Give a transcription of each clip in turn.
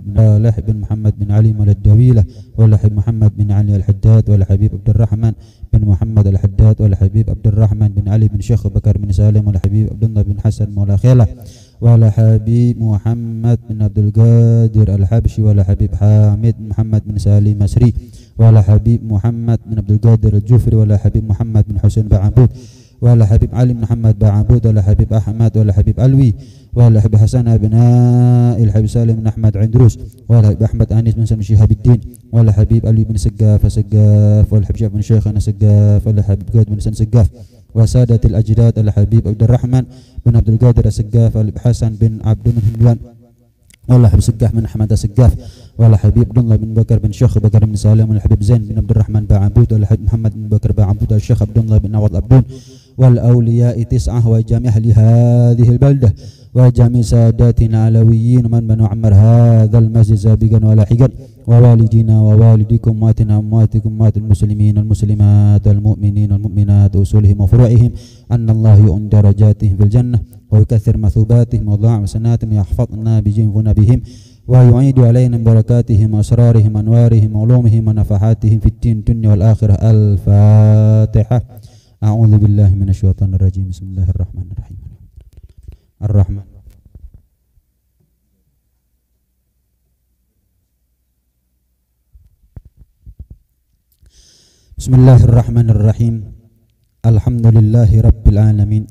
بن صالح بن محمد بن علي الدويلة والحبيب محمد بن علي الحداد والحبيب عبد الرحمن بن محمد الحداد والحبيب عبد الرحمن بن علي بن شيخ بكر بن سالم والحبيب عبد الله بن حسن مولى خيلة والحبيب محمد بن عبد القادر الحبشي والحبيب حامد محمد بن سالم مسري والحبيب محمد بن عبد القادر الجوفري والحبيب محمد بن حسين بعبود والحبيب علي محمد بعبود والحبيب أحمد والحبيب علوي والحبيب حسن بن الحبيب سالم بن أحمد عندروس والحبيب أحمد أنيس بن سلم شهاب الدين والحبيب علي بن سقاف والحبيب شيخ بن شيخنا سقاف والحبيب قاد بن سن سقاف وسادة الأجداد الحبيب عبد الرحمن بن عبد القادر السقاف والحبيب حسن بن عبد من هندوان والحبيب سقاف بن أحمد السقاف والحبيب عبد الله بن بكر بن شيخ بكر بن سالم والحبيب زين بن عبد الرحمن بعبود والحبيب محمد بن بكر بعبود الشيخ عبد الله بن عوض عبدون والأولياء 9 وجميع أهل هذه البلدة وجميع ساداتنا العلويين من بنوا عمر هذا المسجد سابقا ولاحقا ووالدينا ووالديكم وامواتنا وامواتكم واموات المسلمين والمسلمات والمؤمنين والمؤمنات وأصولهم وفروعهم أن الله يؤن درجاتهم في الجنة ويكثر مثوباتهم ويضاعف حسناتهم ويحفظنا بجنبنا بهم ويعيد علينا من بركاتهم وأسرارهم وأنوارهم وعلومهم ونفحاتهم في الدين الدنيا والآخرة. الفاتحة. أعوذ بالله من الشيطان الرجيم. بسم الله الرحمن الرحيم. الرحمن بسم الله الرحمن الرحيم. الحمد لله رب العالمين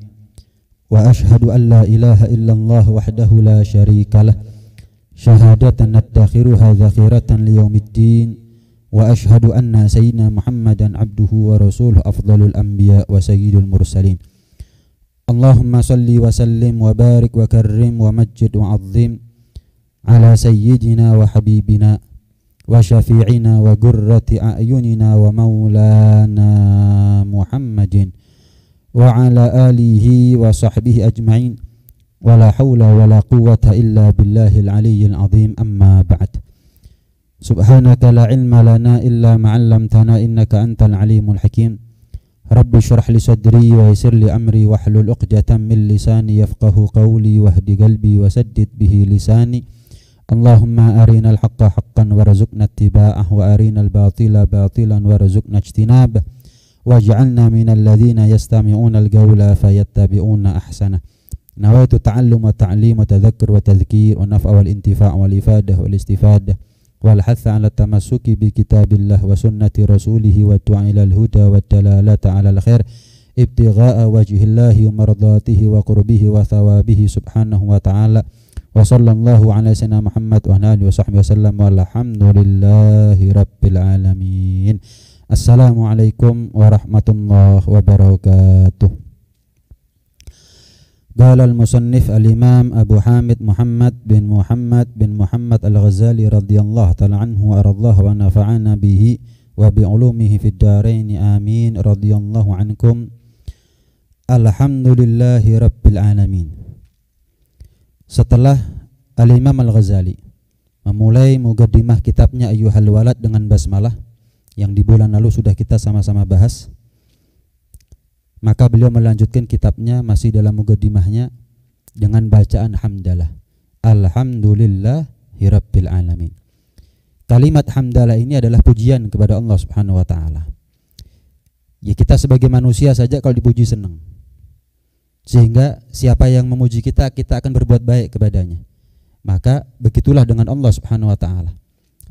وأشهد أن لا إله إلا الله وحده لا شريك له شهادة ندخرها ذخيرة ليوم الدين وأشهد أن سيدنا محمدا عبده ورسوله أفضل الأنبياء وسيد المرسلين. اللهم صل وسلم وبارك وكرم ومجد وعظم على سيدنا وحبيبنا وشفيعنا وقرة أعيننا ومولانا محمد وعلى آله وصحبه أجمعين ولا حول ولا قوة إلا بالله العلي العظيم. أما بعد. سبحانك لا علم لنا إلا ما علمتنا إنك أنت العليم الحكيم. رب اشرح لي صدري ويسر لي أمري واحلل عقدة من لساني يفقه قولي واهد قلبي وسدد به لساني. اللهم أرنا الحق حقا وارزقنا اتباعه وأرنا الباطل باطلا وارزقنا اجتنابه واجعلنا من الذين يستمعون القول فيتبعون أحسنه. نويت تعلم وتعليم وتذكر وتذكير والنفع والانتفاع والإفادة والاستفادة والحث على التمسك بكتاب الله وسنة رسوله والدعاء إلى الهدى والدلالة على الخير ابتغاء وجه الله ومرضاته وقربه وثوابه سبحانه وتعالى. وصلى الله على سيدنا محمد وعلى آله وصحبه وسلم والحمد لله رب العالمين. Assalamualaikum warahmatullahi wabarakatuh. Qala al-musannif al-imam Abu Hamid Muhammad bin Muhammad al-Ghazali radhiyallahu ta'ala anhu wa radallahu wa nafa'ana bihi wa bi ulumihi fid dharain amin radhiyallahu ankum. Alhamdulillahi rabbil alamin. Setelah al-Imam Al-Ghazali memulai muqaddimah kitabnya Ayyuhal Walad dengan basmalah yang di bulan lalu sudah kita sama-sama bahas, maka beliau melanjutkan kitabnya masih dalam muqaddimahnya dengan bacaan hamdalah. Alhamdulillahi rabbil alamin. Kalimat hamdalah ini adalah pujian kepada Allah Subhanahu wa taala. Ya, kita sebagai manusia saja kalau dipuji senang. Sehingga siapa yang memuji kita, kita akan berbuat baik kepadanya. Maka begitulah dengan Allah Subhanahu wa taala.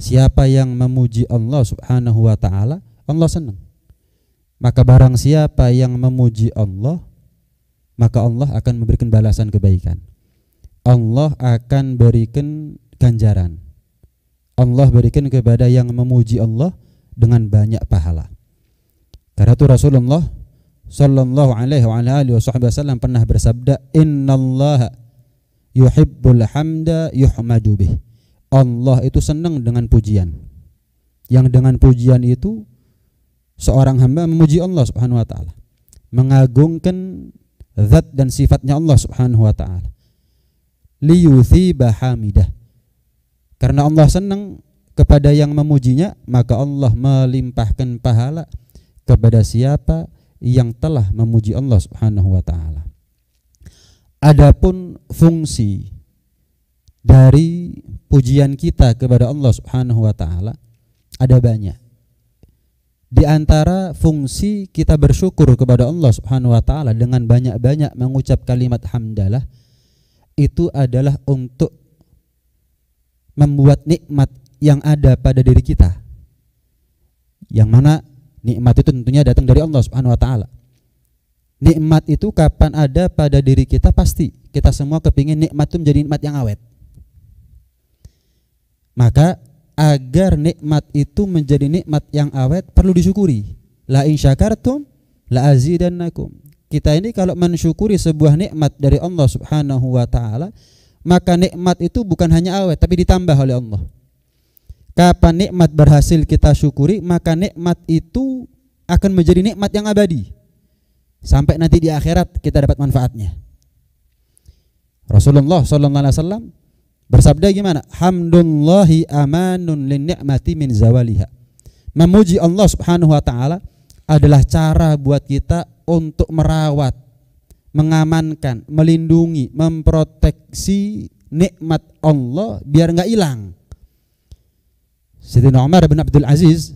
Siapa yang memuji Allah Subhanahu wa taala, Allah senang. Maka barang siapa yang memuji Allah, maka Allah akan memberikan balasan kebaikan. Allah akan berikan ganjaran. Allah berikan kepada yang memuji Allah dengan banyak pahala. Karena itu Rasulullah sallallahu alaihi wa alihi wasallam pernah bersabda, innallaha yuhibbul hamda yuhmadu bih. Allah itu senang dengan pujian. Yang dengan pujian itu seorang hamba memuji Allah Subhanahu wa taala, mengagungkan zat dan sifatnya Allah Subhanahu wa taala. Liyuthiba hamidah. Karena Allah senang kepada yang memujinya, maka Allah melimpahkan pahala kepada siapa yang telah memuji Allah Subhanahu wa taala. Adapun fungsi dari pujian kita kepada Allah Subhanahu wa taala ada banyak. Di antara fungsi kita bersyukur kepada Allah Subhanahu wa taala dengan banyak-banyak mengucap kalimat hamdalah itu adalah untuk membuat nikmat yang ada pada diri kita. Yang mana nikmat itu tentunya datang dari Allah Subhanahu wa taala. Nikmat itu kapan ada pada diri kita, pasti kita semua kepingin nikmat itu menjadi nikmat yang awet. Maka agar nikmat itu menjadi nikmat yang awet perlu disyukuri. La in syakartum la azidannakum. Kita ini kalau mensyukuri sebuah nikmat dari Allah Subhanahu wa taala, maka nikmat itu bukan hanya awet tapi ditambah oleh Allah. Kapan nikmat berhasil kita syukuri, maka nikmat itu akan menjadi nikmat yang abadi. Sampai nanti di akhirat kita dapat manfaatnya. Rasulullah sallallahu alaihi wasallam bersabda gimana? Hamdulillahi amanun lin ni'mati min zawaliha. Memuji Allah Subhanahu wa taala adalah cara buat kita untuk merawat, mengamankan, melindungi, memproteksi nikmat Allah biar enggak hilang. Sayyidina Umar bin Abdul Aziz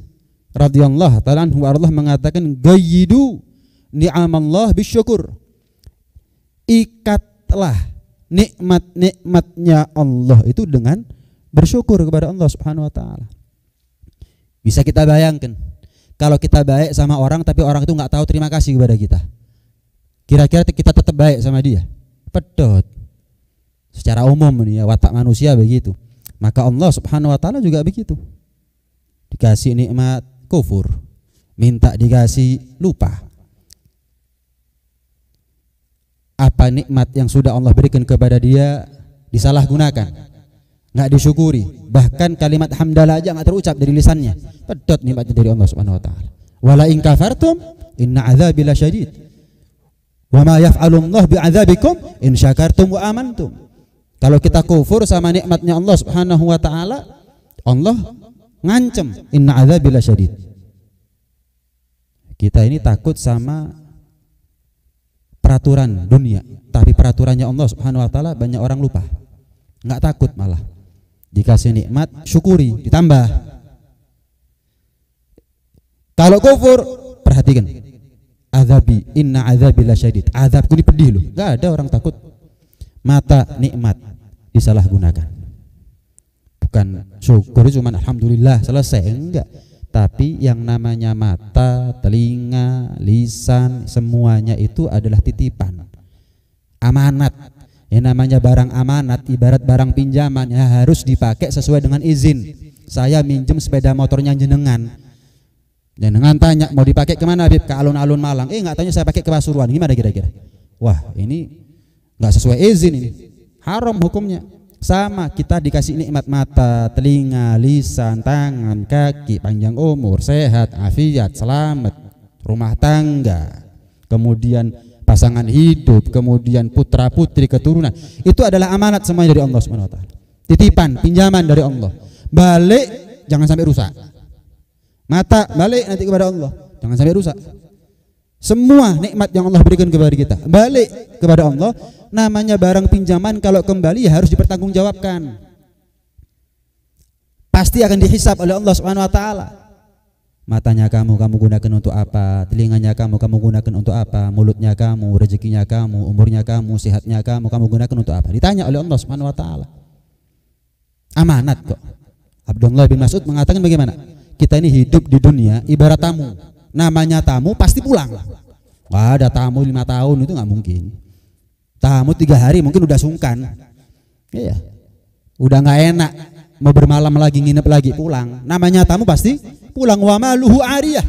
radhiyallahu ta'ala anhu Allah mengatakan gayyidu ni'amallah bisyukur. Ikatlah nikmat-nikmatnya Allah itu dengan bersyukur kepada Allah Subhanahu wa taala. Bisa kita bayangkan kalau kita baik sama orang tapi orang itu enggak tahu terima kasih kepada kita. Kira-kira kita tetap baik sama dia? Pedot. Secara umum nih ya, watak manusia begitu. Maka Allah Subhanahu wa taala juga begitu. Dikasih nikmat kufur, minta dikasih lupa. Apa nikmat yang sudah Allah berikan kepada dia disalahgunakan, nggak disyukuri. Bahkan kalimat hamdalah aja nggak terucap dari lisannya. Pedot nikmatnya dari Allah Subhanahu wa taala. Wala in kafartum inna adzabi lasyadid. Wa ma yaf'alullah bi'adzabikum in syakartum wa amantum. Kalau kita kufur sama nikmatnya Allah Subhanahu wa taala, Allah ngancem inna adzabi lasyadid. Kita ini takut sama peraturan dunia, tapi peraturannya Allah Subhanahu wa taala banyak orang lupa. Enggak takut, malah dikasih nikmat syukuri, ditambah. Kalau kufur, perhatikan. Azabi inna azabi lasyadid. Azabku ini pedih loh. Enggak ada orang takut. Mata nikmat disalahgunakan. Bukan syukur cuma alhamdulillah selesai, enggak. Tapi yang namanya mata, telinga, lisan, semuanya itu adalah titipan, amanat. Yang namanya barang amanat ibarat barang pinjaman, ya harus dipakai sesuai dengan izin. Saya minjem sepeda motornya jenengan, jenengan tanya mau dipakai kemana Habib? Ke alun-alun Malang. Nggak tanya, saya pakai ke Pasuruan. Gimana kira-kira? Wah, ini nggak sesuai izin, ini haram hukumnya. Sama, kita dikasih nikmat mata, telinga, lisan, tangan, kaki, panjang umur, sehat, afiat, selamat, rumah tangga, kemudian pasangan hidup, kemudian putra putri, keturunan. Itu adalah amanat semuanya dari Allah Subhanahu wa taala. Titipan, pinjaman dari Allah. Balik jangan sampai rusak. Mata balik nanti kepada Allah, jangan sampai rusak. Semua nikmat yang Allah berikan kepada kita balik kepada Allah. Namanya barang pinjaman, kalau kembali ya harus dipertanggungjawabkan. Pasti akan dihisab oleh Allah Subhanahu wa taala. Matanya kamu gunakan untuk apa? Telinganya kamu gunakan untuk apa? Mulutnya kamu, rezekinya kamu, umurnya kamu, sehatnya kamu gunakan untuk apa? Ditanya oleh Allah Subhanahu wa taala. Amanat kok. Abdullah bin Mas'ud mengatakan bagaimana? Kita ini hidup di dunia ibarat tamu. Namanya tamu pasti pulang. Wah, ada tamu 5 tahun itu nggak mungkin. Tamu 3 hari mungkin udah sungkan. Iya. Udah nggak enak, mau bermalam lagi, nginep lagi, pulang. Namanya tamu pasti pulang. Wa maluhu ariyah.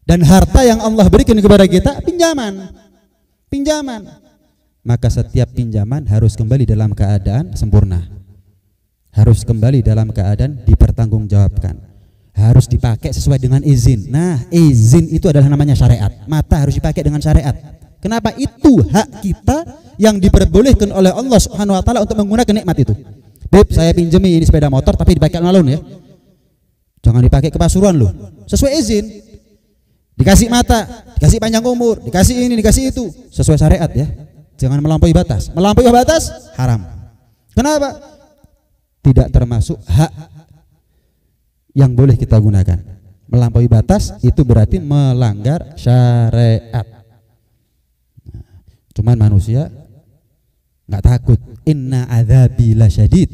Dan harta yang Allah berikan kepada kita pinjaman. Pinjaman. Maka setiap pinjaman harus kembali dalam keadaan sempurna. Harus kembali dalam keadaan dipertanggungjawabkan. Harus dipakai sesuai dengan izin. Nah, izin itu adalah namanya syariat. Mata harus dipakai dengan syariat. Kenapa? Itu hak kita yang diperbolehkan oleh Allah Subhanahu wa taala untuk menggunakan nikmat itu. Beb, saya pinjemi ini sepeda motor tapi dipakai alun-alun ya. Jangan dipakai ke Pasuruan loh. Sesuai izin. Dikasih mata, dikasih panjang umur, dikasih ini, dikasih itu, sesuai syariat ya. Jangan melampaui batas. Melampaui batas haram. Kenapa? Tidak termasuk hak yang boleh kita gunakan. Melampaui batas itu berarti melanggar syariat. Cuman manusia nggak takut. Inna adzabi lasyadid.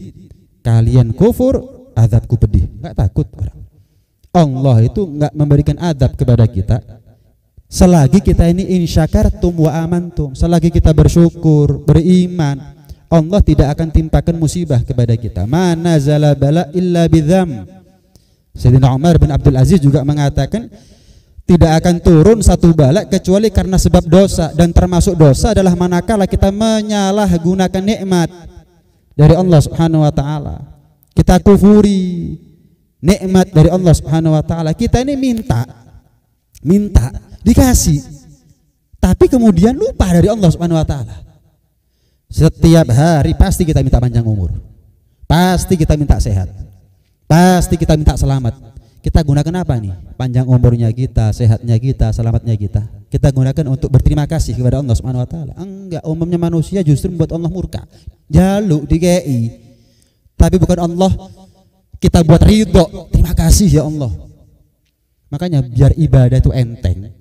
Kalian kufur, azabku pedih. Nggak takut orang. Allah itu nggak memberikan azab kepada kita selagi kita ini insyakartum wa amantum, selagi kita bersyukur, beriman, Allah tidak akan timpakan musibah kepada kita. Ma nazala bala illa bidzam. Sayyidina Umar bin Abdul Aziz juga mengatakan tidak akan turun satu bala kecuali karena sebab dosa, dan termasuk dosa adalah manakala kita menyalahgunakan nikmat dari Allah Subhanahu wa taala. Kita kufuri nikmat dari Allah Subhanahu wa taala. Kita ini minta dikasih, tapi kemudian lupa dari Allah Subhanahu wa taala. Setiap hari pasti kita minta panjang umur, pasti kita minta sehat, pasti kita minta selamat. Kita gunakan apa nih? Panjang umurnya kita, sehatnya kita, selamatnya kita. Kita gunakan untuk berterima kasih kepada Allah Subhanahu wa taala. Enggak, umumnya manusia justru membuat Allah murka. Jaluk dikei. Tapi bukan Allah kita buat ridho. Terima kasih ya Allah. Makanya biar ibadah itu enteng.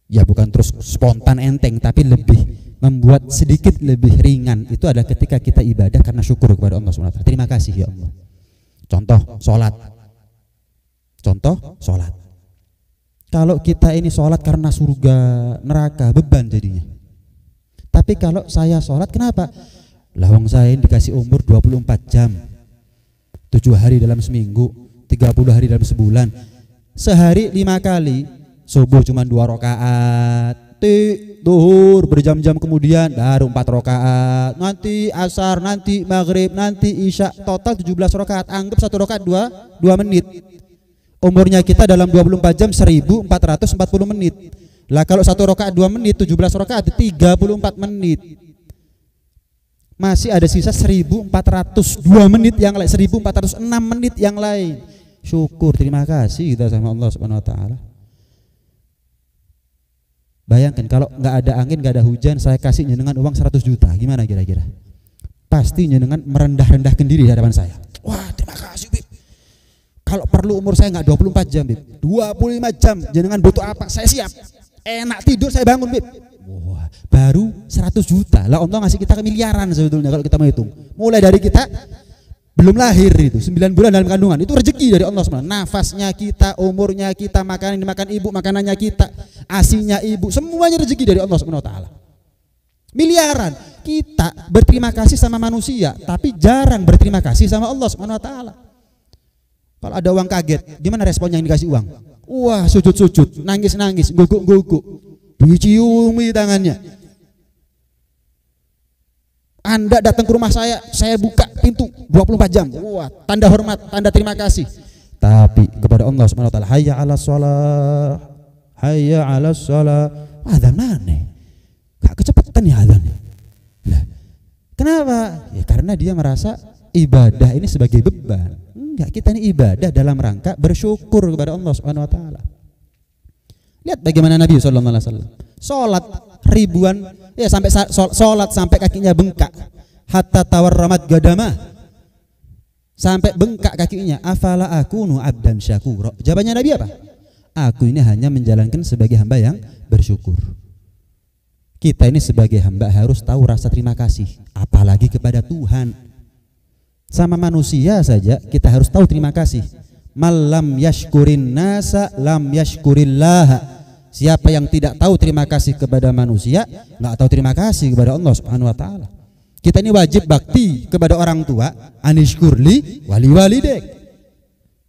Ya bukan terus spontan enteng, tapi lebih membuat sedikit lebih ringan. Itu adalah ketika kita ibadah karena syukur kepada Allah Subhanahu wa taala. Terima kasih ya Allah. Contoh sholat. Kalau kita ini sholat karena surga, neraka, beban jadinya. Tapi kalau saya sholat, kenapa? Lawang saya ini dikasih umur 24 jam, 7 hari dalam seminggu, 30 hari dalam sebulan. Sehari 5 kali. Subuh cuma 2 rakaat, duhur berjam-jam kemudian baru 4 rakaat, nanti asar, nanti maghrib, nanti isya, total 17 rakaat. Anggap 1 rakaat 2 menit. Umurnya kita dalam 24 jam 1440 menit. Lah kalau 1 rakaat 2 menit, 17 rakaat 34 menit. Masih ada sisa 1402 menit yang lain, 1406 menit yang lain. Syukur, terima kasih kita sama Allah Subhanahu wa taala. Bayangkan kalau nggak ada angin, nggak ada hujan, saya kasih jenengan uang 100 juta, gimana kira-kira? Pasti jenengan merendah-rendahkan diri di hadapan saya. Wah, terima kasih, Bib. Kalau perlu umur saya nggak 24 jam, Bib, 25 jam, jenengan butuh apa, saya siap. Enak tidur saya bangun, Bib. Wah, baru 100 juta. Lah Allah ngasih kita miliaran sebetulnya kalau kita mau hitung. Mulai dari kita belum lahir itu 9 bulan dalam kandungan, itu rezeki dari Allah SWT. Nafasnya kita, umurnya kita, makanan yang dimakan ibu, makanannya kita, asinya ibu, semuanya rezeki dari Allah SWT. Miliaran. Kita berterima kasih sama manusia, tapi jarang berterima kasih sama Allah SWT. Kalau ada uang kaget, gimana responnya yang dikasih uang? Wah, sujud-sujud, nangis-nangis, guguk-guguk, diciumi tangannya. Anda datang ke rumah saya buka pintu 24 jam. Wah, tanda hormat, tanda terima kasih. Tapi kepada Allah Subhanahu wa taala, hayya 'alas shalah, hayya 'alas shalah. Adzan mana? Gak kecepatan ya adzan. Nah, kenapa? Ya karena dia merasa ibadah ini sebagai beban. Enggak, kita ini ibadah dalam rangka bersyukur kepada Allah Subhanahu wa taala. Lihat bagaimana Nabi sallallahu alaihi wasallam salat ribuan, ya sampai salat sampai kakinya bengkak, hatta tawarramat gadamah, sampai bengkak kakinya. Afala akunu abdan syakura. Jawabannya Nabi apa? Aku ini hanya menjalankan sebagai hamba yang bersyukur. Kita ini sebagai hamba harus tahu rasa terima kasih, apalagi kepada Tuhan. Sama manusia saja kita harus tahu terima kasih. Malam yashkurin nasa lam yashkurillah. Siapa yang tidak tahu terima kasih kepada manusia, nggak tahu terima kasih kepada Allah Subhanahu wa taala. Kita ini wajib bakti kepada orang tua, anishkurli wali walidek.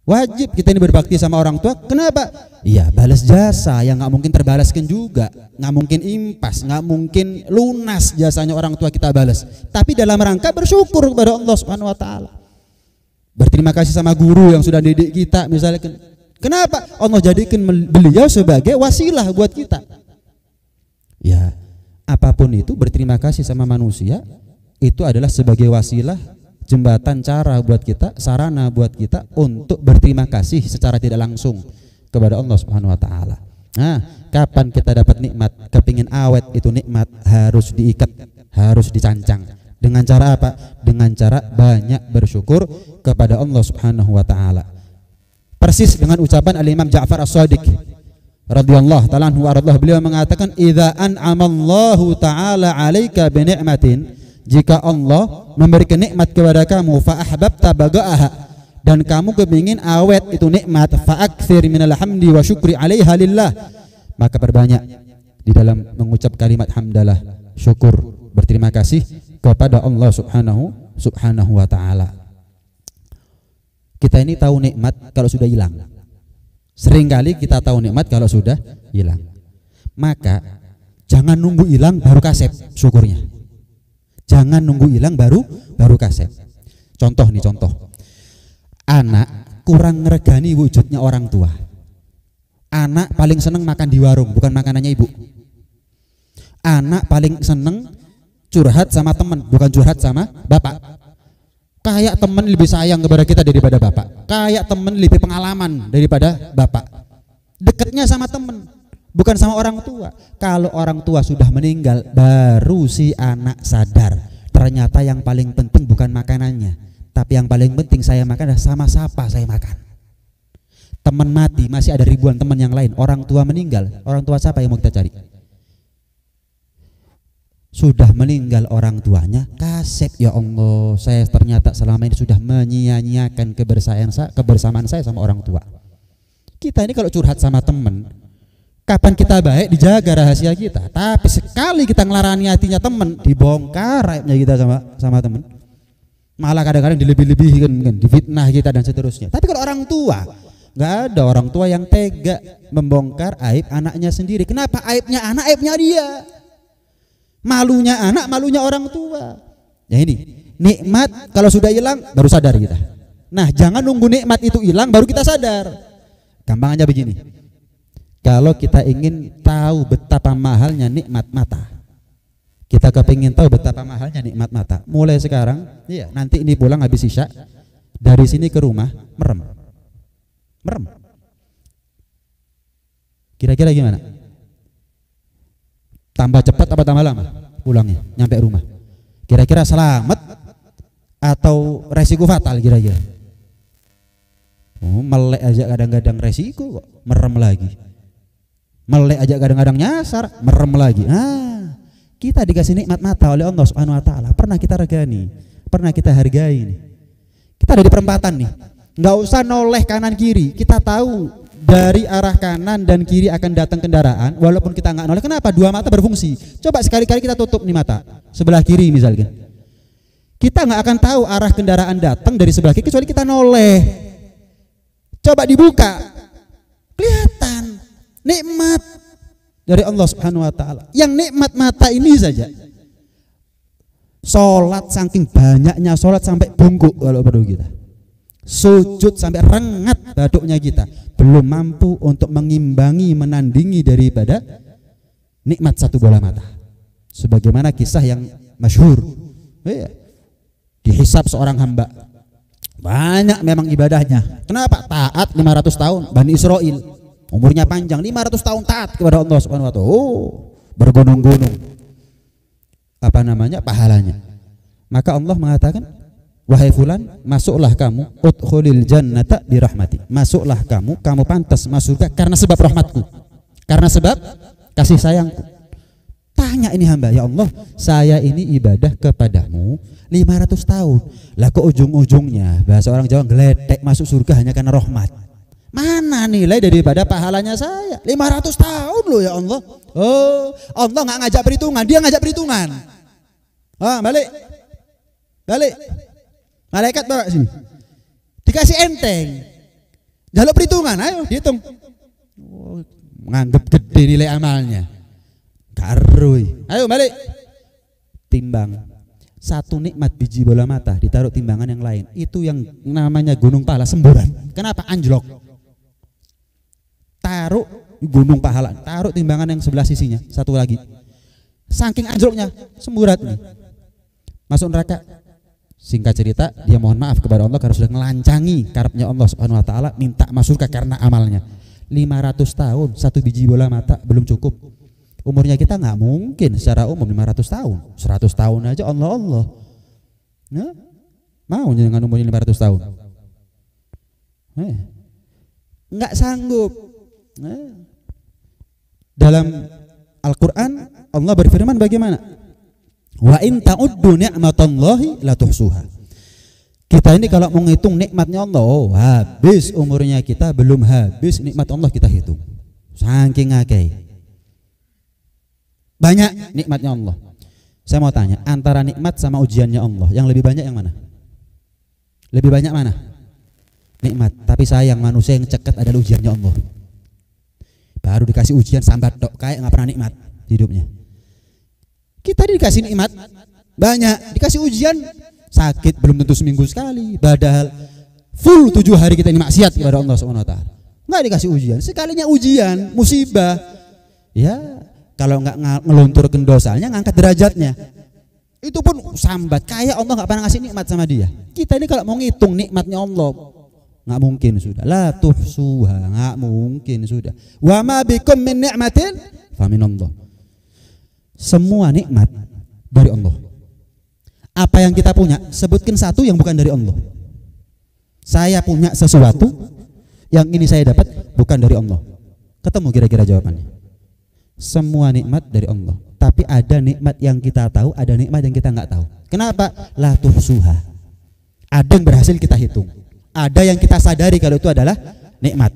Wajib kita ini berbakti sama orang tua. Kenapa? Iya, balas jasa yang nggak mungkin terbalaskan juga, nggak mungkin impas, nggak mungkin lunas jasanya orang tua kita balas. Tapi dalam rangka bersyukur kepada Allah Subhanahu wa taala. Berterima kasih sama guru yang sudah didik kita misalnya. Kenapa? Allah jadikan beliau sebagai wasilah buat kita. Ya, apapun itu berterima kasih sama manusia itu adalah sebagai wasilah, jembatan cara buat kita, sarana buat kita untuk berterima kasih secara tidak langsung kepada Allah Subhanahu wa taala. Nah, kapan kita dapat nikmat, kepingin awet itu nikmat harus diikat, harus dicancang. Dengan cara apa? Dengan cara banyak bersyukur kepada Allah Subhanahu wa taala. Persis dengan ucapan Al-Imam Ja'far As-Shadiq radhiyallahu ta'ala anhu warḍah, beliau mengatakan idza an'amallahu ta'ala 'alaika bi ni'matin, jika Allah memberikan nikmat kepada kamu, fa ahbabta baga'aha, dan kamu kepingin awet itu nikmat, fa aktsir minal hamdi wa syukri 'alaiha lillah, maka perbanyak di dalam mengucap kalimat hamdalah, syukur, berterima kasih kepada Allah subhanahu wa ta'ala. Kita ini tahu nikmat kalau sudah hilang. Seringkali kita tahu nikmat kalau sudah hilang. Maka jangan nunggu hilang baru kasep syukurnya. Jangan nunggu hilang baru kasep. Contoh. Anak kurang ngeregani wujudnya orang tua. Anak paling seneng makan di warung, bukan makanannya ibu. Anak paling seneng curhat sama teman, bukan curhat sama bapak. Kayak teman lebih sayang kepada kita daripada bapak. Kayak teman lebih pengalaman daripada bapak. Dekatnya sama teman, bukan sama orang tua. Kalau orang tua sudah meninggal, baru si anak sadar ternyata yang paling penting bukan makanannya, tapi yang paling penting saya makan adalah sama siapa saya makan. Teman mati, masih ada ribuan teman yang lain. Orang tua meninggal, orang tua siapa yang mau kita cari? Sudah meninggal orang tuanya, kasep, ya Allah, saya ternyata selama ini sudah menyia-nyiakan kebersamaan saya sama orang tua. Kita ini kalau curhat sama teman, kapan kita baik, dijaga rahasia kita. Tapi sekali kita ngelarani hatinya teman, dibongkar aibnya kita sama teman. Malah kadang-kadang dilebih-lebihkan, difitnah kita dan seterusnya. Tapi kalau orang tua, nggak ada orang tua yang tega membongkar aib anaknya sendiri. Kenapa? Aibnya anak, aibnya dia. Malunya anak, malunya orang tua. Ya ini, nikmat kalau sudah hilang baru sadar kita. Nah, jangan nunggu nikmat itu hilang baru kita sadar. Gampangnya begini. Kalau kita ingin tahu betapa mahalnya nikmat mata, kita kepingin tahu betapa mahalnya nikmat mata, mulai sekarang, iya, nanti ini pulang habis isya, dari sini ke rumah merem. Kira-kira gimana? Tambah cepat apa tambah lama pulangnya nyampe rumah? Kira-kira selamat atau resiko fatal kira-kira? Oh, melek aja kadang-kadang resiko kok, merem lagi. Melek aja kadang-kadang nyasar, merem lagi. Kita dikasih nikmat mata oleh Allah Subhanahu wa taala, pernah kita regani, pernah kita hargai nih. Kita ada di perempatan nih, nggak usah noleh kanan kiri, kita tahu dari arah kanan dan kiri akan datang kendaraan, walaupun kita nggak noleh. Kenapa? Dua mata berfungsi. Coba sekali-kali kita tutup nih mata sebelah kiri misalnya, kita nggak akan tahu arah kendaraan datang dari sebelah kiri kecuali kita noleh. Coba dibuka, kelihatan nikmat dari Allah Subhanahu wa taala. Yang nikmat mata ini saja, sholat saking banyaknya sholat sampai bungkuk kalau perlu kita, sujud sampai rengat baduknya kita, belum mampu untuk mengimbangi, menandingi daripada nikmat satu bola mata. Sebagaimana kisah yang masyhur, dihisab seorang hamba, banyak memang ibadahnya. Kenapa? Taat 500 tahun, Bani Israel, umurnya panjang, 500 tahun taat kepada Allah Subhanahu wa taala. Bergunung-gunung apa namanya pahalanya. Maka Allah mengatakan, wahai fulan, masuklah kamu, udkhulil jannata birahmati, masuklah kamu pantas masuk surga karena sebab rahmatku, karena sebab kasih sayangku. Tanya ini hamba, ya Allah, saya ini ibadah kepadamu 500 tahun, lah ke ujung-ujungnya bahasa orang Jawa gledek masuk surga hanya karena rahmat. Mana nilai daripada pahalanya saya? 500 tahun loh ya Allah. Oh, Allah nggak ngajak perhitungan, dia ngajak perhitungan. Balik malaikat bawa sini, dikasih enteng, jaluk perhitungan, ayo dihitung. Nganggep gede nilai amalnya, karui, ayo balik, timbang. Satu nikmat biji bola mata ditaruh timbangan yang lain, itu yang namanya gunung pahala semburan. Kenapa? Anjlok. Taruh gunung pahala, taruh timbangan yang sebelah sisinya, satu lagi, saking anjloknya semburat nih, masuk neraka. Singkat cerita, dia mohon maaf kepada Allah karena sudah melancangi karepnya Allah Subhanahu wa taala, minta masuk surga karena amalnya. 500 tahun satu biji bola mata belum cukup. Umurnya kita nggak mungkin secara umum 500 tahun, 100 tahun aja Allah. Nah, mau dengan umurnya 500 tahun? Enggak sanggup. Dalam Al-Quran Allah berfirman bagaimana? Wa in ta'uddu ni'matallahi la tuhsuha. Kita ini kalau mau ngitung nikmatnya Allah, habis umurnya kita, belum habis nikmat Allah kita hitung. Saking akeh. Banyak nikmatnya Allah. Saya mau tanya, antara nikmat sama ujiannya Allah, yang lebih banyak yang mana? Lebih banyak mana? Nikmat. Tapi sayang, manusia yang cekat adalah ujiannya Allah. Baru dikasih ujian sambat dok, kayak nggak pernah nikmat hidupnya. Kita dikasih nikmat banyak, dikasih ujian sakit belum tentu seminggu sekali, padahal full 7 hari kita ini maksiat kepada Allah Subhanahu wa taala. Nggak dikasih ujian, sekalinya ujian, musibah. Ya, kalau nggak ngelunturkan dosanya, ngangkat derajatnya. Itu pun sambat, kayak Allah nggak pernah ngasih nikmat sama dia. Kita ini kalau mau ngitung nikmatnya Allah, nggak mungkin sudah. La tuhsuha, nggak mungkin sudah. Wa ma bikum min ni'matin fa minallah. Semua nikmat dari Allah. Apa yang kita punya, sebutkan satu yang bukan dari Allah. Saya punya sesuatu yang ini saya dapat bukan dari Allah. Ketemu kira-kira jawabannya. Semua nikmat dari Allah. Tapi ada nikmat yang kita tahu, ada nikmat yang kita nggak tahu. Kenapa? La tuhsuha. Ada yang berhasil kita hitung, ada yang kita sadari kalau itu adalah nikmat.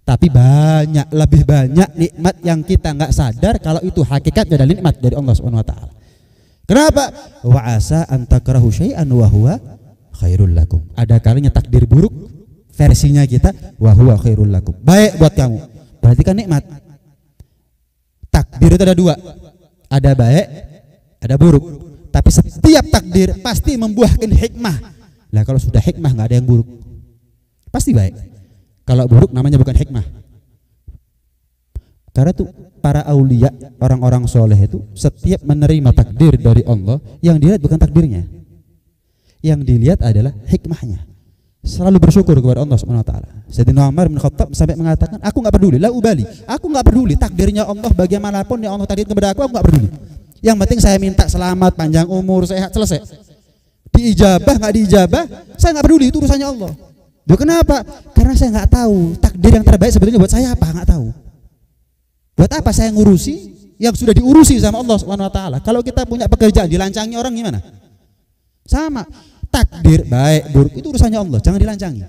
Tapi banyak, lebih banyak nikmat yang kita nggak sadar kalau itu hakikatnya adalah nikmat dari Allah Subhanahu wa taala. Kenapa? Wa asa an takrahu syai'an wa huwa khairul lakum. Ada kalanya takdir buruk versinya kita wa huwa khairul lakum. Baik buat kamu. Berarti kan nikmat. Takdir itu ada dua. Ada baik, ada buruk. Tapi setiap takdir pasti membuahkan hikmah. Lah kalau sudah hikmah nggak ada yang buruk. Pasti baik. Kalau buruk namanya bukan hikmah. Karena tuh para aulia, orang-orang soleh itu setiap menerima takdir dari Allah, yang dilihat bukan takdirnya, yang dilihat adalah hikmahnya. Selalu bersyukur kepada Allah Subhanahu wa taala. Sayyidina Umar bin Khattab sampai mengatakan, aku nggak peduli, la ubali, aku nggak peduli takdirnya Allah bagaimanapun yang Allah takdirkan kepada aku nggak peduli. Yang penting saya minta selamat, panjang umur, sehat, selesai. Diijabah nggak diijabah, saya nggak peduli, itu urusannya Allah. Loh, kenapa? Karena saya nggak tahu takdir yang terbaik sebetulnya buat saya apa, nggak tahu. Buat apa saya ngurusi yang sudah diurusi sama Allah Subhanahu wa taala? Kalau kita punya pekerjaan dilancangi orang gimana? Sama. Takdir baik buruk itu urusannya Allah, jangan dilancangi.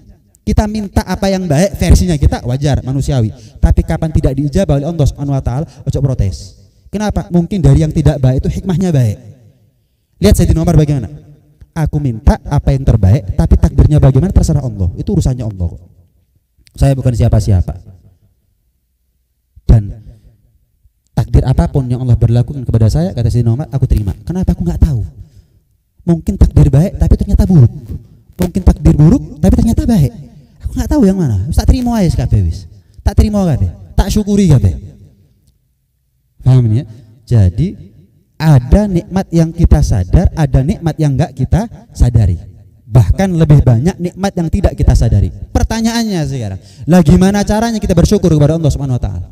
Kita minta apa yang baik versinya kita, wajar, manusiawi. Tapi kapan tidak diijabah oleh Allah Subhanahu wa taala, ojo protes. Kenapa? Mungkin dari yang tidak baik itu hikmahnya baik. Lihat Sayyidina Umar bagaimana? Aku minta apa yang terbaik, tapi takdirnya bagaimana terserah Allah. Itu urusannya Allah. Saya bukan siapa-siapa. Dan takdir apapun yang Allah berlakukan kepada saya, kata Sayyidina Umar, aku terima. Kenapa? Aku nggak tahu. Mungkin takdir baik tapi ternyata buruk. Mungkin takdir buruk tapi ternyata baik. Aku nggak tahu yang mana. Tak terima aja kabeh wis. Tak terima kabeh. Tak syukuri kabeh. Paham ya? Jadi ada nikmat yang kita sadar, ada nikmat yang enggak kita sadari. Bahkan lebih banyak nikmat yang tidak kita sadari. Pertanyaannya sekarang, lah gimana caranya kita bersyukur kepada Allah Subhanahu wa taala?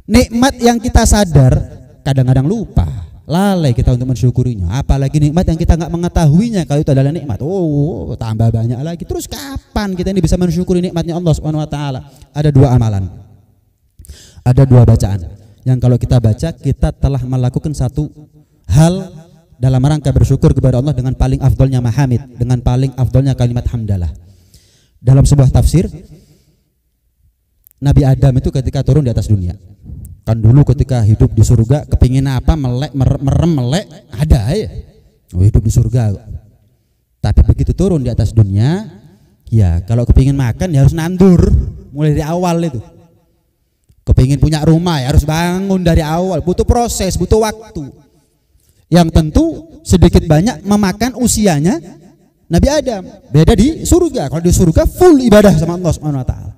Nikmat yang kita sadar kadang-kadang lupa, lalai kita untuk mensyukurinya. Apalagi nikmat yang kita nggak mengetahuinya kalau itu adalah nikmat. Oh, tambah banyak lagi. Terus kapan kita ini bisa mensyukuri nikmatnya Allah Subhanahu wa taala? Ada dua amalan. Ada dua bacaan yang kalau kita baca kita telah melakukan satu hal dalam rangka bersyukur kepada Allah dengan paling afdolnya mahamid, dengan paling afdolnya kalimat hamdalah. Dalam sebuah tafsir, Nabi Adam itu ketika turun di atas dunia, kan dulu ketika hidup di surga kepingin apa, melek ada ya, hidup di surga. Tapi begitu turun di atas dunia, ya kalau kepingin makan ya harus nandur mulai dari awal itu. Kepingin punya rumah ya harus bangun dari awal, butuh proses, butuh waktu yang tentu sedikit banyak memakan usianya Nabi Adam. Beda di surga, kalau di surga full ibadah sama Allah Subhanahu wa taala.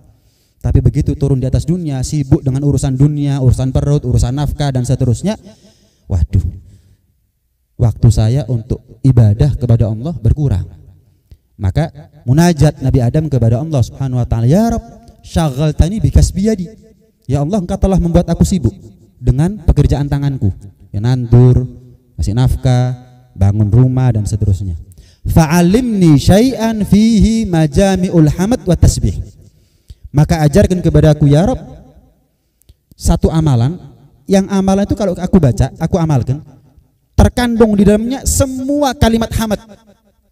Tapi begitu turun di atas dunia, sibuk dengan urusan dunia, urusan perut, urusan nafkah dan seterusnya. Waduh, waktu saya untuk ibadah kepada Allah berkurang. Maka munajat Nabi Adam kepada Allah Subhanahu wa taala, ya Rabb, syaghaltani bikasbiyadi. Ya Allah, engkau telah membuat aku sibuk dengan pekerjaan tanganku. Ya nandur, kasih nafkah, bangun rumah dan seterusnya. Fa'alimni syai'an fihi majami'ul hamd wa tasbih. Maka ajarkan kepadaku ya Rabb satu amalan, yang amalan itu kalau aku baca, aku amalkan, terkandung di dalamnya semua kalimat hamd,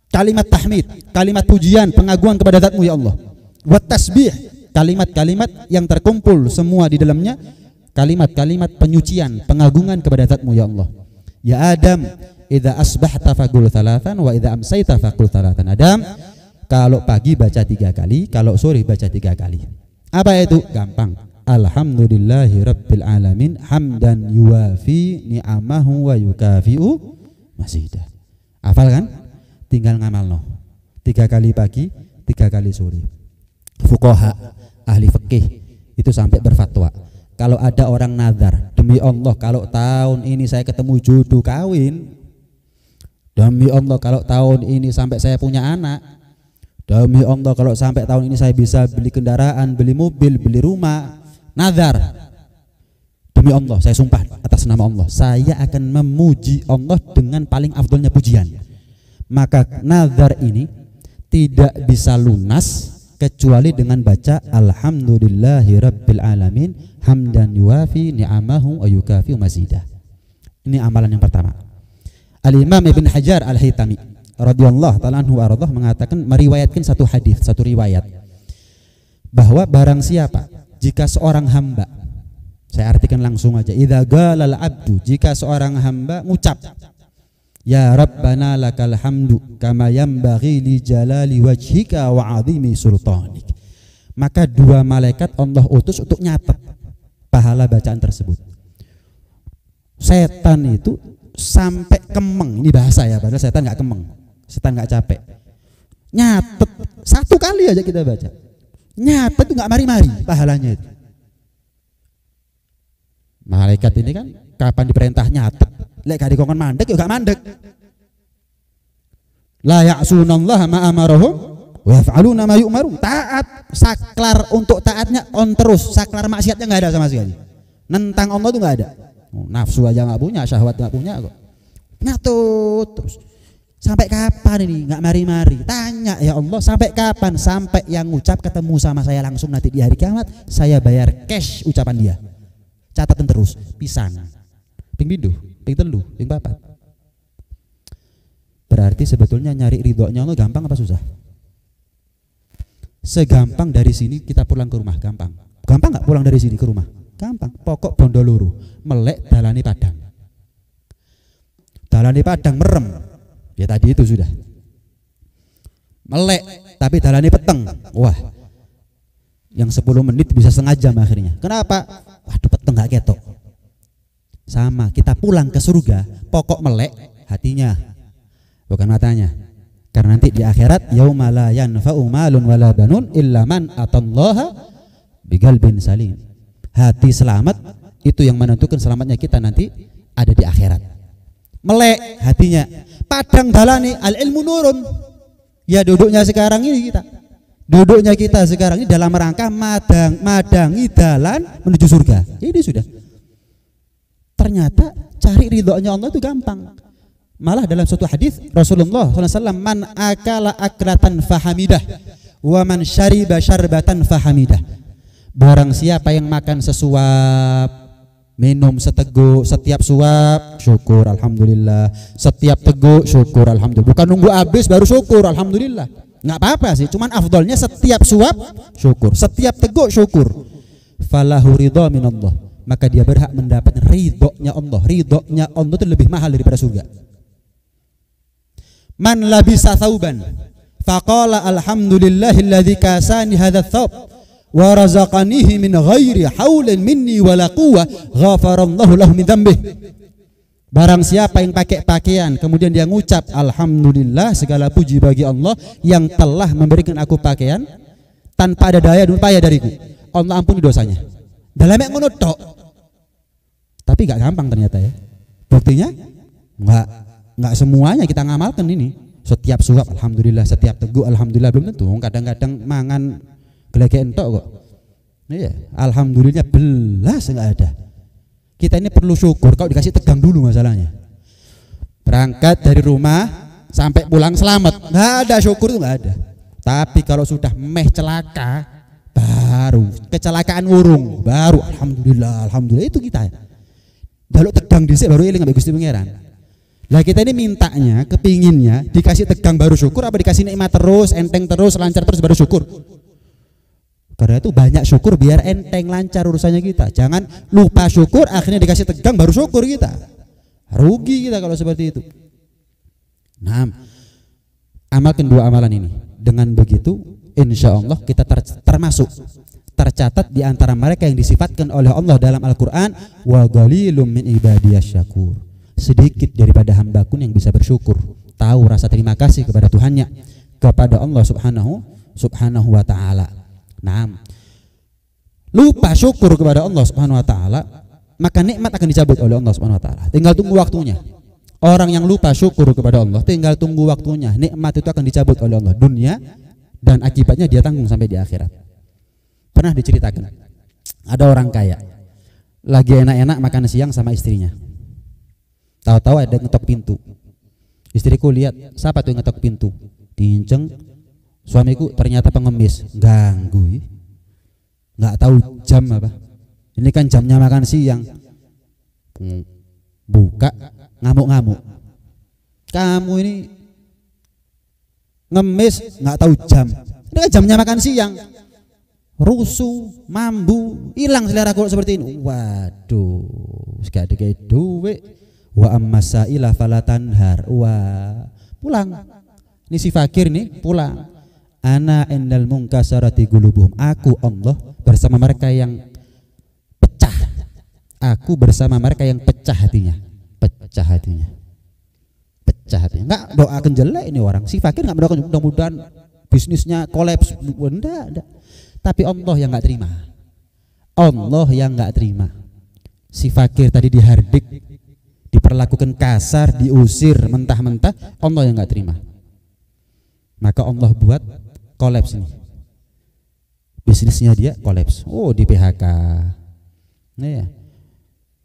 kalimat tahmid, kalimat pujian, pengagungan kepada Zat-Mu ya Allah. Wa tasbih, kalimat-kalimat yang terkumpul semua di dalamnya kalimat-kalimat penyucian, pengagungan kepada Zat-Mu ya Allah. Ya Adam, idza asbahta faqul thalathan wa idza amsayta faqul thalathan. Adam, kalau pagi baca 3 kali, kalau sore baca 3 kali. Apa itu? Gampang. Alhamdulillahi rabbil alamin hamdan yuwafi ni'amahu wa yukafi'u mazidah. Hafal kan? Tinggal ngamalno. 3 kali pagi, 3 kali sore. Fuqaha, ahli fikih itu sampai berfatwa, kalau ada orang nazar, demi Allah kalau tahun ini saya ketemu jodoh kawin, demi Allah kalau tahun ini sampai saya punya anak, demi Allah kalau sampai tahun ini saya bisa beli kendaraan, beli mobil, beli rumah, nazar, demi Allah saya sumpah atas nama Allah, saya akan memuji Allah dengan paling afdolnya pujian. Maka nazar ini tidak bisa lunas kecuali dengan baca alhamdulillahi rabbil alamin hamdan yuwafi ni'amahu wa yukafi'u mazidah. Ini amalan yang pertama. Al-Imam Ibn Hajar Al-Haytami radhiyallahu ta'ala anhu ardah mengatakan, meriwayatkan satu hadis, satu riwayat, bahwa barang siapa jika seorang hamba, saya artikan langsung aja, idza qalal abdu, jika seorang hamba ngucap ya Rabbana lakal hamdu kama yanbaghi li jalali wajhika wa 'azimi sultanik, maka 2 malaikat Allah utus untuk nyatet pahala bacaan tersebut. Setan itu sampai kemeng, ini bahasa ya, padahal setan nggak kemeng, setan nggak capek, nyatet 1 kali aja kita baca, nyatet itu nggak mari-mari pahalanya itu. Malaikat ini kan kapan diperintah nyatet, lek gak dikongkon mandek ya gak mandek. La ya'sunallaha ma amarahum wa yaf'aluna ma yu'marun. Taat, saklar untuk taatnya on terus, saklar maksiatnya enggak ada sama sekali. Nentang Allah itu enggak ada. Nafsu aja enggak punya, syahwat enggak punya kok. Nyatut terus. Sampai kapan ini enggak mari-mari? Tanya ya Allah, sampai kapan? Sampai yang ngucap ketemu sama saya langsung nanti di hari kiamat, saya bayar cash ucapan dia. Catatan terus, pisan. Ping pindho, ping telu, ping papat. Berarti sebetulnya nyari ridhonya Allah gampang apa susah? Segampang dari sini kita pulang ke rumah, gampang. Gampang nggak pulang dari sini ke rumah? Gampang. Pokok bondo loro, melek dalane padang. Dalane padang merem. Ya tadi itu sudah. Melek tapi dalane peteng. Wah. Yang 10 menit bisa setengah jam akhirnya. Kenapa? Waduh, peteng nggak ketok. Sama, kita pulang ke surga, pokok melek hatinya, bukan matanya. Karena nanti di akhirat yauma la yanfa'u malun wala banun illa man atallaha biqalbin salim. Hati selamat itu yang menentukan selamatnya kita nanti ada di akhirat. Melek hatinya, padang dalani al ilmu nurun. Ya duduknya sekarang ini kita. Duduknya kita sekarang ini dalam rangka madangi dalan menuju surga. Ini sudah. Ternyata cari ridhonya Allah itu gampang. Malah dalam suatu hadis Rasulullah SAW, man akala aklatan fahamidah wa man syariba syarbatan fahamidah. Barang siapa yang makan sesuap, minum seteguk, setiap suap syukur alhamdulillah, setiap teguk syukur alhamdulillah. Bukan nunggu habis baru syukur alhamdulillah. Nggak apa-apa sih, cuman afdolnya setiap suap syukur, setiap teguk syukur. Falahu ridha minallah, maka dia berhak mendapat ridhonya Allah. Ridhonya Allah itu lebih mahal daripada surga. Man labisa thawban faqala alhamdulillahilladzi kasani hadha thawb wa razaqanihi min ghairi haulin minni wala quwwah ghafarallahu lahu min dhanbihi. Barang siapa yang pakai pakaian kemudian dia ngucap alhamdulillah, segala puji bagi Allah yang telah memberikan aku pakaian tanpa ada daya dan upaya dariku, Allah ampuni dosanya. Dalamnya ngono tok. Tapi gak gampang ternyata ya. Buktinya enggak semuanya kita ngamalkan ini. Setiap suap alhamdulillah, setiap teguk alhamdulillah, belum tentu. Kadang-kadang mangan gelegek entok kok. Iya, alhamdulillah belas enggak ada. Kita ini perlu syukur, kalau dikasih tegang dulu masalahnya. Berangkat dari rumah sampai pulang selamat, nggak ada syukur, itu nggak ada. Tapi kalau sudah meh celaka, baru kecelakaan urung, baru alhamdulillah, alhamdulillah. Itu kita jaluk tegang dhisik baru eling ambek Gusti Pangeran. Lah kita ini mintanya, kepinginnya dikasih tegang baru syukur, apa dikasih nikmat terus, enteng terus, lancar terus baru syukur? Karena itu banyak syukur biar enteng lancar urusannya kita. Jangan lupa syukur akhirnya dikasih tegang baru syukur kita. Rugi kita kalau seperti itu. Nah, amalkan dua amalan ini. Dengan begitu insya Allah kita termasuk tercatat di antara mereka yang disifatkan oleh Allah dalam Al-Quran, wa qalilum min ibadiyasy syakur. Sedikit daripada hambaku yang bisa bersyukur, tahu rasa terima kasih kepada Tuhannya, kepada Allah subhanahu wa ta'ala. Nah, lupa syukur kepada Allah subhanahu wa ta'ala, maka nikmat akan dicabut oleh Allah subhanahu wa ta'ala. Tinggal tunggu waktunya. Orang yang lupa syukur kepada Allah, tinggal tunggu waktunya. Nikmat itu akan dicabut oleh Allah dunia, dan akibatnya dia tanggung sampai di akhirat. Pernah diceritakan, ada orang kaya lagi enak-enak makan siang sama istrinya. Tahu-tahu ada ngetok pintu. Istriku lihat, siapa tuh yang ngetok pintu? Diinceng. Suamiku ternyata pengemis, ganggu. Nggak tahu jam apa. Ini kan jamnya makan siang. Buka, ngamuk-ngamuk. Kamu ini ngemis, nggak tahu jam. Ini kan jamnya makan siang. Rusuh, mambu, hilang selera kalau seperti ini. Waduh, gak ada duit. Wa ammasaila falatanhar. Wah, pulang. Ini si fakir nih pulang. Ana endal munkasarati qulubuhum. Aku Allah bersama mereka yang pecah. Aku bersama mereka yang pecah hatinya. Pecah hatinya. Pecah hatinya. Enggak doakan jelek ini orang. Si fakir enggak mendoakan mudah-mudahan bisnisnya kolaps. Enggak. Tapi Allah yang enggak terima. Allah yang enggak terima. Si fakir tadi dihardik, diperlakukan kasar, diusir mentah-mentah, Allah yang nggak terima. Maka Allah buat kolaps ini, bisnisnya dia kolaps. Oh, di PHK, ya.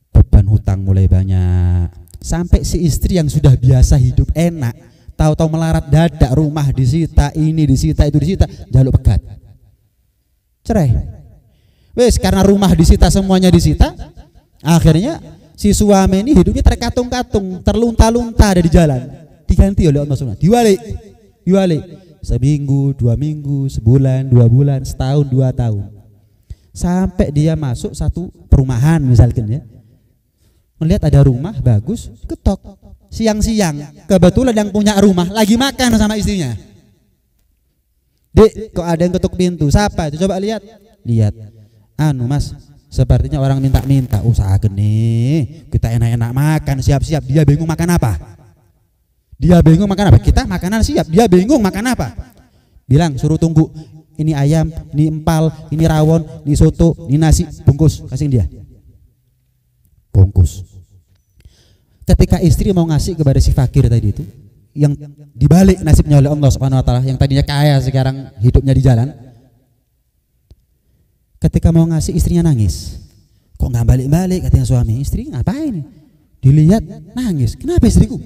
Beban hutang mulai banyak, sampai si istri yang sudah biasa hidup enak, tahu-tahu melarat dadak, rumah disita, ini disita, itu disita, jaluk pegat, cerai. Wes karena rumah disita, semuanya disita, akhirnya si suami ini hidupnya terkatung-katung, terlunta-lunta ada di jalan. Diganti oleh Allah SWT. Diwalik. Seminggu, 2 minggu, sebulan, 2 bulan, setahun, 2 tahun. Sampai dia masuk satu perumahan misalkan ya. Melihat ada rumah bagus, ketok. Siang-siang, kebetulan yang punya rumah lagi makan sama istrinya. Dek, kok ada yang ketuk pintu? Siapa itu? Coba lihat. Lihat. Anu Mas, sepertinya orang minta-minta. Usahakan nih, kita enak-enak makan, siap-siap. Dia bingung makan apa? Kita makanan siap, dia bingung makan apa. Bilang suruh tunggu. Ini ayam, ini empal, ini rawon, ini soto, ini nasi, bungkus, kasih dia. Bungkus. Ketika istri mau ngasih kepada si fakir tadi itu, yang dibalik nasibnya oleh Allah Subhanahu wa taala, yang tadinya kaya sekarang hidupnya di jalan. Ketika mau ngasih, istrinya nangis. Kok nggak balik-balik, katanya suami. Istri ngapain? Dilihat nangis. Kenapa istriku?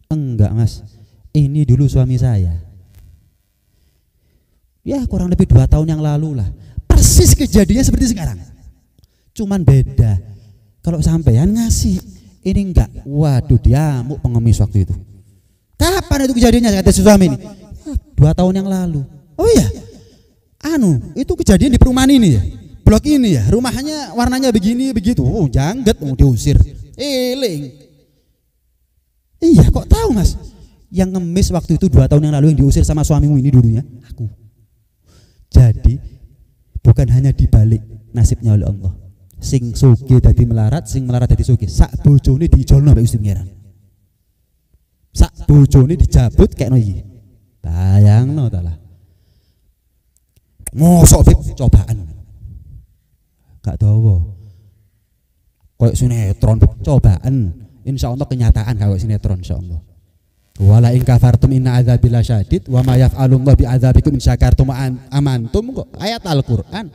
Enggak Mas, ini dulu suami saya. Ya kurang lebih 2 tahun yang lalu lah. Persis kejadiannya seperti sekarang. Cuman beda. Kalau sampean ngasih, ini enggak. Waduh, diamuk pengemis waktu itu. Kapan itu kejadiannya, kata suami ini? 2 tahun yang lalu. Oh iya, itu kejadian di perumahan ini ya, blok ini ya, rumahnya warnanya begini begitu. Oh jangget, mau diusir. Eling. Iya, kok tahu Mas? Yang ngemis waktu itu 2 tahun yang lalu yang diusir sama suamimu ini dulunya aku. Jadi bukan hanya dibalik nasibnya oleh Allah. Sing sugih dadi melarat, sing melarat dadi sugih. Sak bojone diijolno mbek Gusti Pangeran. Sak bojone dicabut kekno iki. Bayangno ta lah. Mosok cobaan. Gak dawa. Kayak sinetron cobaan. Insya Allah kenyataan kayak sinetron insya Allah. Wala in kafartum inna adzabi lasyadid wa ma yaf'alullahu bi adzabikum in syakartum amantum. Kok ayat Al-Qur'an.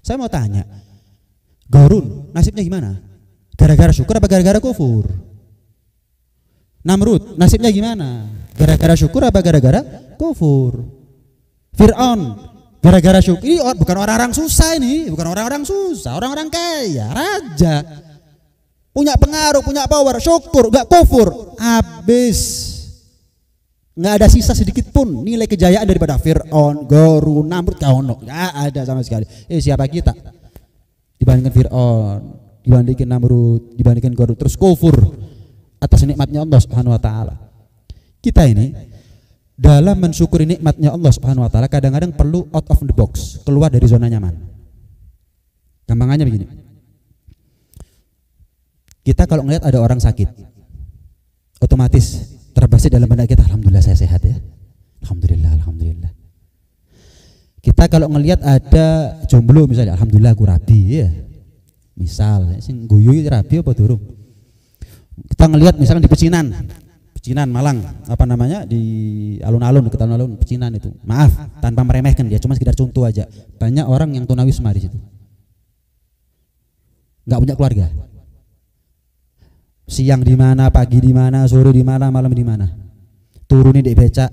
Saya mau tanya, Qarun nasibnya gimana? Gara-gara syukur apa gara-gara kufur? Namrud nasibnya gimana? Gara-gara syukur apa gara-gara kufur? Fir'aun gara-gara syukur. Ini bukan orang-orang susah, ini bukan orang-orang susah, orang-orang kaya, raja, punya pengaruh, punya power, syukur, gak kufur, habis, nggak ada sisa sedikit pun nilai kejayaan daripada Fir'aun, Qarun, Namrud, Kauno, nggak ada sama sekali. Siapa kita dibandingkan Fir'aun, dibandingkan Namrud, dibandingkan Qarun, terus kufur atas nikmatnya Allah Subhanahu Wa Taala. Kita ini dalam mensyukuri nikmatnya Allah Subhanahu Wa Taala kadang-kadang perlu out of the box, keluar dari zona nyaman. Gampangannya begini, kita kalau ngelihat ada orang sakit, otomatis terbesit dalam benak kita, alhamdulillah saya sehat ya, alhamdulillah. Kita kalau ngelihat ada jomblo misalnya, alhamdulillah aku rabi ya, misal sing guyu rabi apa durung. Kita ngelihat misalnya di Pecinan Malang, apa namanya, di alun-alun, dekat alun-alun Pecinan itu, maaf tanpa meremehkan dia, cuma sekedar contoh aja, banyak orang yang tunawisma di situ, nggak punya keluarga. Siang di mana, pagi di mana, sore di mana, malam di mana. Turunnya di becak,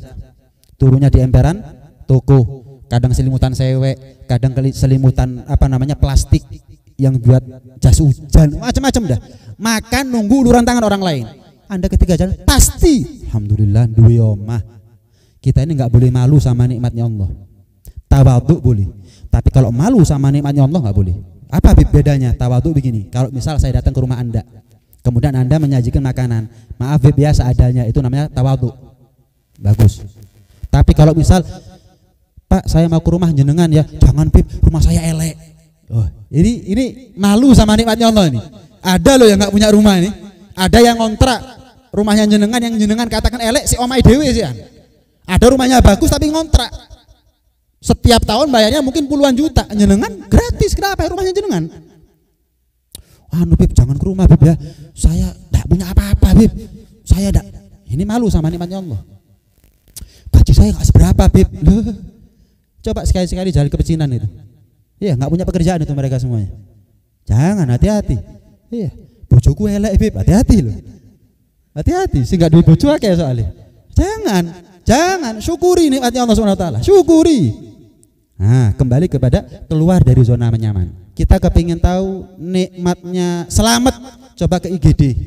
turunnya di emperan toko, kadang selimutan sewek, kadang selimutan apa namanya plastik yang buat jas hujan, macam-macam dah. Makan nunggu uluran tangan orang lain. Anda ketika jalan pasti alhamdulillah duwe omah. Kita ini nggak boleh malu sama nikmatnya Allah. Tawadhu boleh, tapi kalau malu sama nikmatnya Allah nggak boleh. Apa bedanya? Tawadhu begini, kalau misal saya datang ke rumah Anda, kemudian Anda menyajikan makanan, maaf Beb ya seadanya, itu namanya tawadhu, bagus. Tapi kalau misal, Pak saya mau ke rumah jenengan ya, jangan Beb, rumah saya elek. Oh, ini malu sama nikmatnya Allah ini. Ada loh yang nggak punya rumah ini, ada yang ngontrak rumahnya jenengan, yang jenengan katakan elek si omai dewe sih. Ada rumahnya bagus tapi ngontrak, setiap tahun bayarnya mungkin puluhan juta, jenengan gratis, kenapa rumahnya jenengan? Anu Beb, jangan ke rumah Beb ya, saya tidak punya apa-apa Beb, saya tidak. Ini malu sama nikmatnya Allah. Gaji saya nggak seberapa Beb. Loh, coba sekali-sekali jalan ke Pecinan itu, iya nggak punya pekerjaan itu mereka semuanya. Jangan, hati-hati. Iya, bojoku elek Beb, hati-hati loh, hati-hati sih, nggak duwe bojo akeh soalnya. Jangan syukuri nikmatnya Allah Subhanahu Wa Taala, syukuri. Nah, kembali kepada keluar dari zona nyaman. Kita kepingin tahu nikmatnya selamat, coba ke IGD.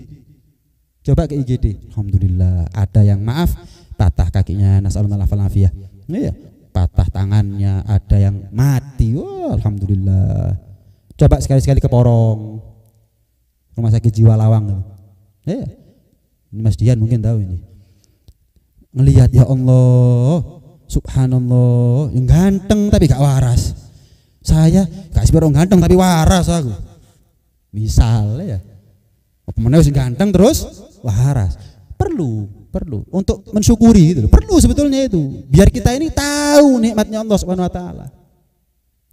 Alhamdulillah, ada yang maaf patah kakinya, nasallallahu alaihi wasallam. Iya, patah tangannya, ada yang mati. Wah, alhamdulillah. Coba sekali-sekali ke Porong, rumah sakit jiwa Lawang. Iya, ini Mas Dian mungkin tahu ini. Ngelihat ya Allah, subhanallah, yang ganteng tapi gak waras. Saya gak seberang ganteng tapi waras aku. Misalnya ya, pemenang sing ganteng terus waras. Perlu untuk mensyukuri itu. Perlu sebetulnya itu. Biar kita ini tahu nikmatnya Allah Subhanahu Wa Taala.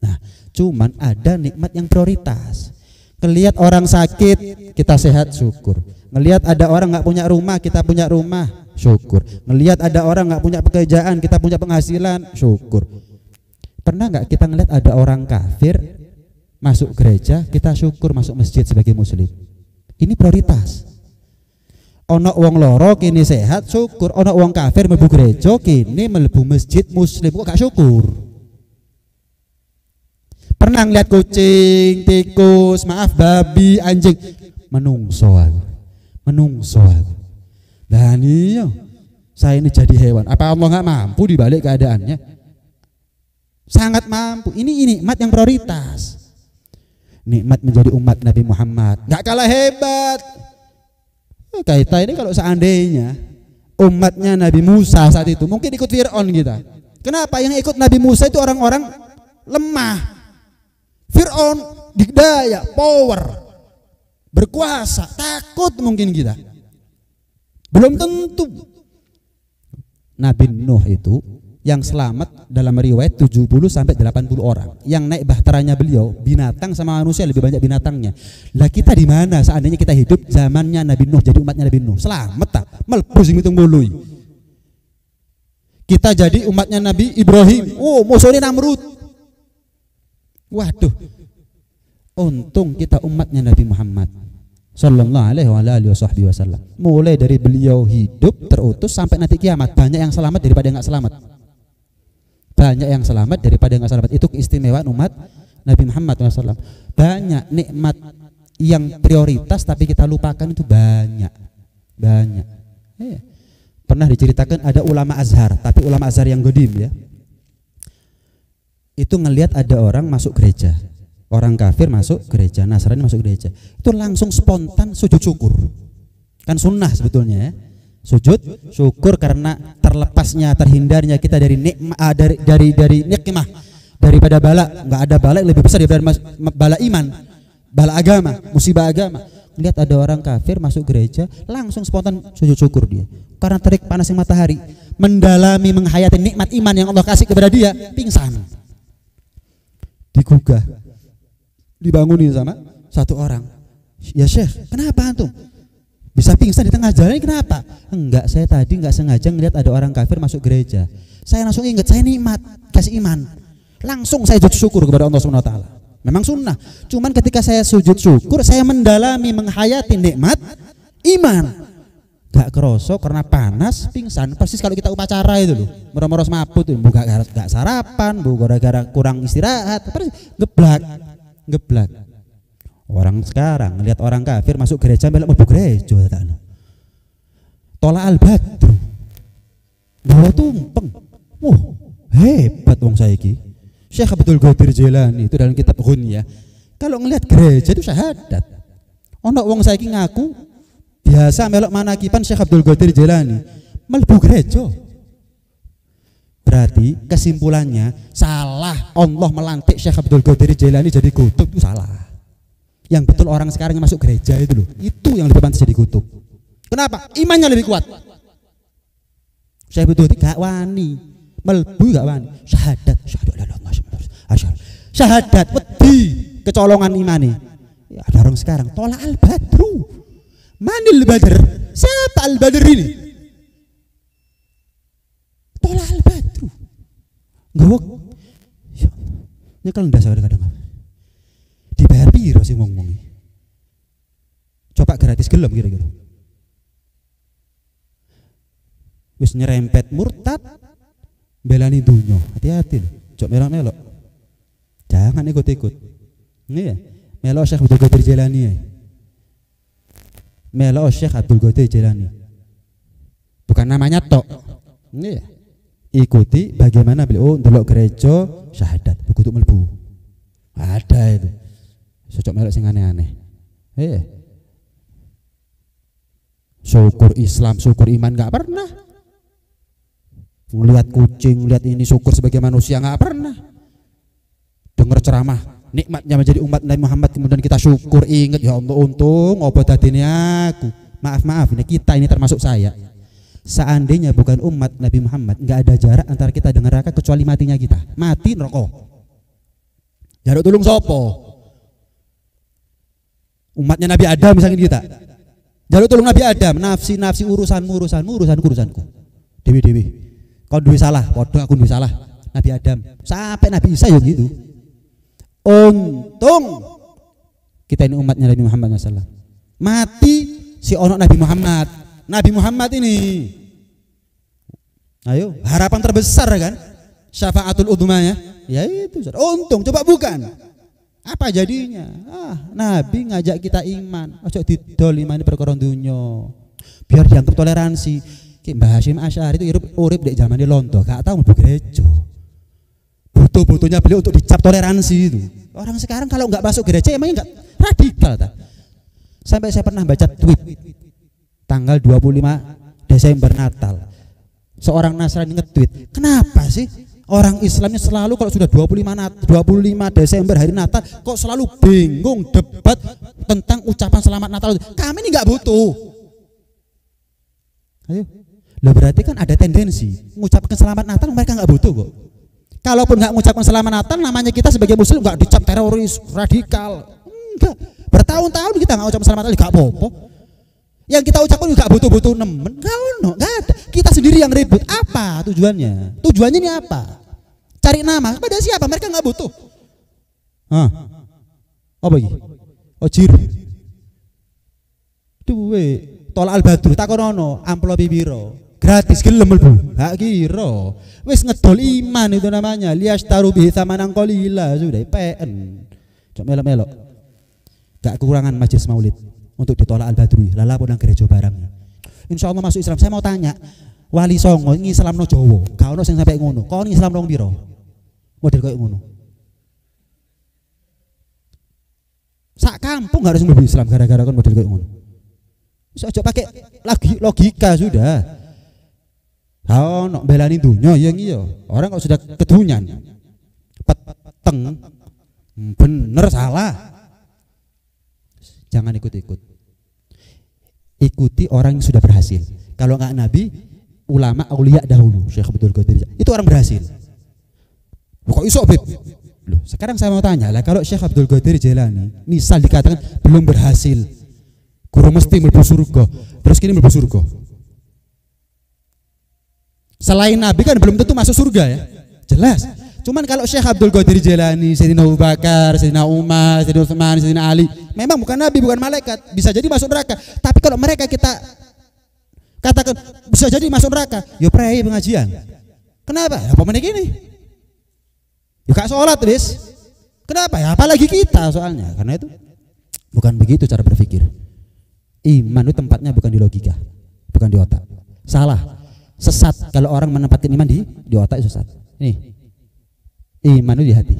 Nah, cuman ada nikmat yang prioritas. Ngelihat orang sakit, kita sehat, syukur. Ngelihat ada orang nggak punya rumah, kita punya rumah, syukur. Ngelihat ada orang nggak punya pekerjaan, kita punya penghasilan, syukur. Pernah nggak kita ngelihat ada orang kafir masuk gereja, kita syukur masuk masjid sebagai muslim? Ini prioritas. Ono wong loro kini sehat, syukur. Ono wong kafir mlebu gereja, kini mlebu masjid muslim, kok gak syukur? Pernah ngeliat kucing, tikus, maaf babi, anjing, menungso aku. Dan iya, saya ini jadi hewan. Apa Allah nggak mampu dibalik keadaannya? Sangat mampu. Ini nikmat yang prioritas. Nikmat menjadi umat Nabi Muhammad, nggak kalah hebat. Kita ini kalau seandainya umatnya Nabi Musa saat itu, mungkin ikut Fir'aun kita. Kenapa? Yang ikut Nabi Musa itu orang-orang lemah. Fir'aun dikdaya, power, berkuasa, takut mungkin kita. Belum tentu. Nabi Nuh itu yang selamat dalam riwayat 70 sampai 80 orang. Yang naik bahteranya beliau binatang sama manusia, lebih banyak binatangnya. Lah kita di mana seandainya kita hidup zamannya Nabi Nuh, jadi umatnya Nabi Nuh? Selamat tak? Mlebu sing hitung bului. Kita jadi umatnya Nabi Ibrahim. Oh, musuhnya Namrud. Waduh, untung kita umatnya Nabi Muhammad Sallallahu alaihi wasallam. Mulai dari beliau hidup terutus sampai nanti kiamat, banyak yang selamat daripada yang enggak selamat. Banyak yang selamat daripada yang enggak selamat. Itu keistimewaan umat Nabi Muhammad SAW. Banyak nikmat yang prioritas tapi kita lupakan itu banyak. Pernah diceritakan ada ulama Azhar, tapi ulama Azhar yang godim ya. Itu ngelihat ada orang masuk gereja. Orang kafir masuk gereja, Nasrani masuk gereja, itu langsung spontan sujud syukur. Kan sunnah sebetulnya ya. Sujud syukur karena terhindarnya kita dari nikmah, dari nikmah, daripada bala. Enggak ada bala yang lebih besar daripada bala iman, bala agama, musibah agama. Lihat ada orang kafir masuk gereja, langsung spontan sujud syukur dia. Karena terik panasnya matahari, mendalami menghayati nikmat iman yang Allah kasih kepada dia, pingsan. Digugah, dibangunin sama satu orang. Ya Syekh, kenapa antum bisa pingsan di tengah jalan? Kenapa? Enggak, saya tadi enggak sengaja ngelihat ada orang kafir masuk gereja. Saya langsung ingat, saya nikmat, kasih iman. Langsung saya sujud syukur kepada Allah Subhanahu wa taala. Memang sunnah. Cuman ketika saya sujud syukur, saya mendalami menghayati nikmat iman. Gak kerosok karena panas pingsan. Persis kalau kita upacara itu loh, meros-meros mabut tuh, gak sarapan, gara-gara kurang istirahat, geblak. Orang sekarang ngelihat orang kafir masuk gereja melok mlebu gereja tak. Tolak al-badru. Bawa tumpeng. Wah, hebat wong saiki. Syekh Abdul Qadir Jailani itu dalam kitab Ghunyah. Kalau ngelihat gereja itu syahadat. Ono wong saiki ngaku biasa melok manakipan Syekh Abdul Qadir Jailani mlebu gereja. Berarti kesimpulannya salah Allah melantik Syekh Abdul Qadir Jailani jadi kutub, itu salah. Yang betul orang sekarang yang masuk gereja itu loh, itu yang lebih pantas jadi kutub. Kenapa? Imannya lebih kuat. Syekh Abdul Qadir gak wani mlebu, gak wani syahadat, syahadat wedi kecolongan imane. Ya, ada orang sekarang tolak al-badru. Manil badr? Siapa al-badr ini? Tolak al-badru. Gawok. Ya kalau ndak sadar kadang dibayar piro sih ngomong. Coba gratis gelem kira-kira. Wis nyerempet murtad, belani dunyo. Hati-hati lho. Cok melok-melok. Jangan ikut-ikut. Iya. Melok Syekh Abdul Qadir Jailani ya. Melok Syekh Abdul Qadir Jailani. Bukan namanya tok. Iya. Ikuti bagaimana beliau ndelok gereja syahadat, buku untuk mlebu. Ada itu. Socok melok sing aneh-aneh. Iya. Syukur Islam, syukur iman enggak pernah. Melihat kucing, lihat ini syukur sebagai manusia enggak pernah. Dengar ceramah nikmatnya menjadi umat Nabi Muhammad kemudian kita syukur, ingat ya Allah untung apa dadine aku. Maaf ini kita ini termasuk saya. Seandainya bukan umat Nabi Muhammad, enggak ada jarak antara kita dengan neraka kecuali matinya kita. Mati neraka. Jarak tulung sopo? Umatnya Nabi Adam misalnya kita. Jarak tulung Nabi Adam, nafsi urusanku. Dewi. Kau duwe salah, padha aku duwe salah. Nabi Adam sampai Nabi Isa ya gitu. Untung kita ini umatnya Nabi Muhammad SAW. Mati si ono Nabi Muhammad ini. Ayo, harapan terbesar kan? Syafaatul udhmanya. Ya itu. Untung, coba bukan. Apa jadinya? Nabi ngajak kita iman. Ojo didol iman perkara dunya. Biar dianggap toleransi. Ki Mbah Hasyim Asy'ari itu urip dek zamane londo, gak tahu mlebu gereja. Butuh-butuhnya beliau untuk dicap toleransi itu. Orang sekarang kalau nggak masuk gereja emangnya nggak radikal tak? Sampai saya pernah baca tweet tanggal 25 Desember Natal. Seorang Nasrani nge-tweet, kenapa sih orang Islamnya selalu kalau sudah 25 Desember hari Natal kok selalu bingung debat tentang ucapan selamat Natal. Kami ini nggak butuh. Ayo. Loh berarti kan ada tendensi mengucapkan selamat Natal mereka nggak butuh kok. Kalaupun nggak mengucapkan selamat Natal, namanya kita sebagai Muslim nggak dicap teroris, radikal. Enggak. Bertahun-tahun kita nggak ucapkan selamat Natal, nggak apa-apa. Yang kita ucapkan juga butuh-butuh nemen, nggak ada. Kita sendiri yang ribut. Apa tujuannya? Tujuannya ini apa? Cari nama. Pada siapa? Mereka nggak butuh. Apa lagi? Ojir. duwe tolak al-badru takonono amplopi piro gratis gelem mlebu hak kira wis ngedol iman itu namanya liyastaru bihi tsamanan qalila sudah PN cok melok-melok gak kekurangan majelis maulid untuk ditolak al-badru lala pun nang gereja barang insyaallah masuk Islam. Saya mau tanya Wali Songo ngislamno Jawa gak ono sing sampai ngono kok ngislamno piro model koyo ngono sak kampung harus mlebu Islam gara-gara kon model koyo ngono wis aja pakai logika sudah. Ono belani dunya yang iya. Orang kok sudah kedunyan. Peteng. Bener salah. Jangan ikut-ikut. Ikuti orang yang sudah berhasil. Kalau enggak nabi, ulama aulia dahulu, Syekh Abdul Qadir. Itu orang berhasil. Kok iso, Beb? Loh, sekarang saya mau tanya lah, kalau Syekh Abdul Qadir Jailani misal dikatakan belum berhasil, guru mesti mlebu surga. Terus kini mlebu surga. Selain Nabi kan belum tentu masuk surga ya, jelas. Cuman kalau Syekh Abdul Qadir Jailani, Sayyidina Abu Bakar, Sayyidina Umar, Sayyidina Utsman, Sayyidina Ali, memang bukan Nabi, bukan malaikat, bisa jadi masuk neraka. Tapi kalau mereka kita katakan bisa jadi masuk neraka, yo prei pengajian. Kenapa? Apa meneh gini? Yo gak sholat wis. Kenapa ya? Apalagi kita soalnya. Karena itu bukan begitu cara berpikir. Iman itu tempatnya bukan di logika, bukan di otak. Salah. Sesat kalau orang menempatkan iman di otak itu sesat. Nih, iman itu di hati.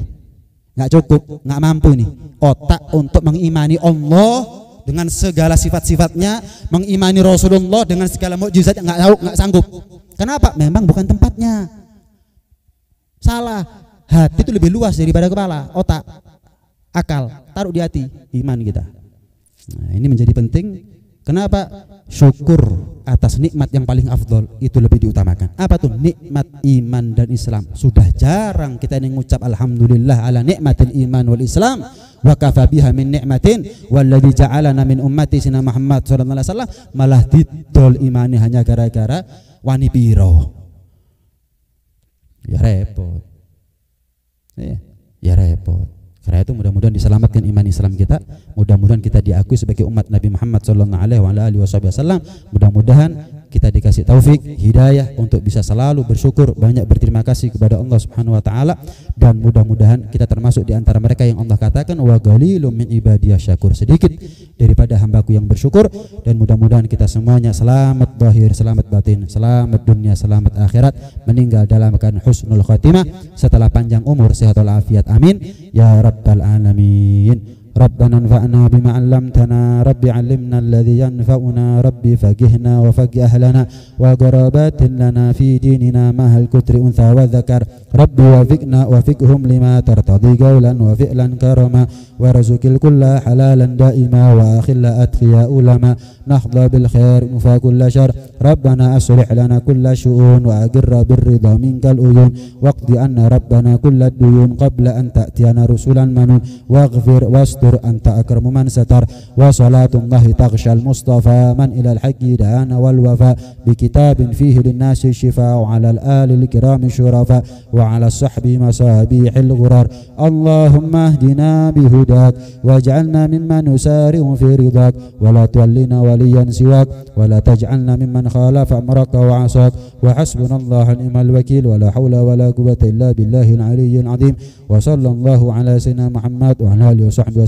Nggak cukup, nggak mampu nih otak untuk mengimani Allah dengan segala sifat-sifatnya, mengimani Rasulullah dengan segala mukjizat, nggak sanggup. Kenapa? Memang bukan tempatnya. Salah. Hati itu lebih luas daripada kepala, otak, akal. Taruh di hati, iman kita. Nah, ini menjadi penting. Kenapa? Syukur atas nikmat yang paling afdol itu lebih diutamakan. Apa tuh? Nikmat iman dan Islam. Sudah jarang kita ini mengucap alhamdulillah ala nikmatil iman wal Islam wa kafa biha min nikmatin walladzi ja'alana min ummati sina Muhammad sallallahu alaihi wasallam, malah didol imani hanya gara-gara wani piro. Ya repot. Ya repot. Karena itu mudah-mudahan diselamatkan iman Islam kita, mudah-mudahan kita diakui sebagai umat Nabi Muhammad sallallahu alaihi wasallam. Mudah-mudahan kita dikasih taufik, hidayah untuk bisa selalu bersyukur, banyak berterima kasih kepada Allah Subhanahu wa taala, dan mudah-mudahan kita termasuk di antara mereka yang Allah katakan wa qalilum min ibadiyasy syakur, sedikit daripada hambaku yang bersyukur. Dan mudah-mudahan kita semuanya selamat zahir, selamat batin, selamat dunia, selamat akhirat, meninggal dalam keadaan husnul khatimah setelah panjang umur, sehat walafiat. Amin ya rabbal alamin. ربنا انفعنا بما علمتنا رب علمنا الذي ينفعنا ربي فقهنا وفقه أهلنا وقرابات لنا في ديننا مع الكتر أنثى وذكر ربي وفقنا وفقهم لما ترتضي قولا وفعلا كرما ورزق الكل حلالا دائما وأخل أتقياء لما نحظى بالخير نفى كل شر ربنا أصلح لنا كل شؤون وأقر بالرضا منك الأيون واقض عنا ربنا كل الديون قبل أن تأتينا رسلا منون واغفر واستر أنت أكرم من ستر وصلاة الله تغشى المصطفى من إلى الحق دعانا والوفاء بكتاب فيه للناس الشفاء وعلى الآل الكرام الشرفاء وعلى الصحب مصابيح الغرار اللهم اهدنا بهداك واجعلنا ممن نسارع في رضاك ولا تولنا وليا سواك ولا تجعلنا ممن خالف أمرك وعصاك وحسبنا الله ونعم الوكيل ولا حول ولا قوة إلا بالله العلي العظيم وصلى الله على سيدنا محمد وعلى آله وصحبه وسلم.